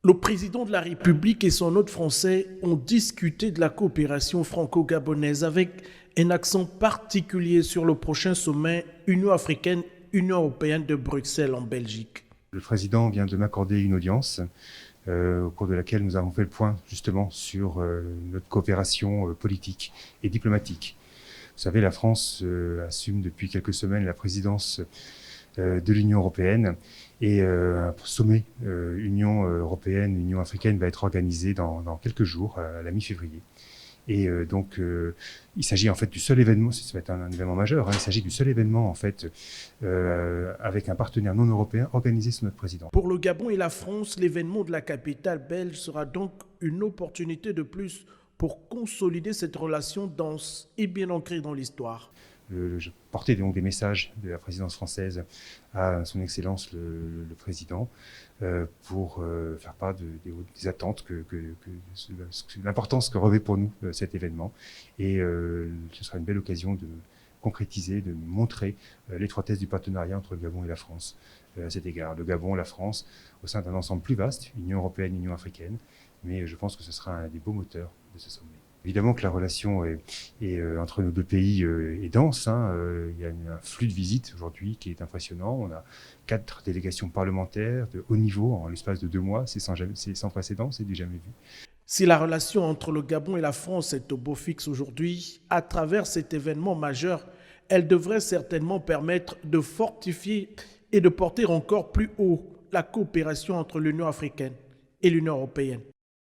Le président de la République et son hôte français ont discuté de la coopération franco-gabonaise avec un accent particulier sur le prochain sommet Union africaine-Union européenne de Bruxelles en Belgique. Le président vient de m'accorder une audience au cours de laquelle nous avons fait le point justement sur notre coopération politique et diplomatique. Vous savez, la France assume depuis quelques semaines la présidence de l'Union européenne et un sommet Union européenne, Union africaine va être organisé dans quelques jours, à la mi-février. Et donc, il s'agit en fait du seul événement, ça va être un événement majeur, il s'agit du seul événement en fait avec un partenaire non européen organisé sous notre président. Pour le Gabon et la France, l'événement de la capitale belge sera donc une opportunité de plus pour consolider cette relation dense et bien ancrée dans l'histoire. Je portais donc des messages de la présidence française à son Excellence le Président pour faire part des attentes, l'importance que revêt pour nous cet événement. Et ce sera une belle occasion de concrétiser, de montrer l'étroitesse du partenariat entre le Gabon et la France à cet égard. Le Gabon, la France, au sein d'un ensemble plus vaste, Union européenne, Union africaine, mais je pense que ce sera un des beaux moteurs de ce sommet. Évidemment que la relation entre nos deux pays est dense. Il y a un flux de visites aujourd'hui qui est impressionnant. On a 4 délégations parlementaires de haut niveau en l'espace de 2 mois. C'est sans précédent, c'est du jamais vu. Si la relation entre le Gabon et la France est au beau fixe aujourd'hui, à travers cet événement majeur, elle devrait certainement permettre de fortifier et de porter encore plus haut la coopération entre l'Union africaine et l'Union européenne.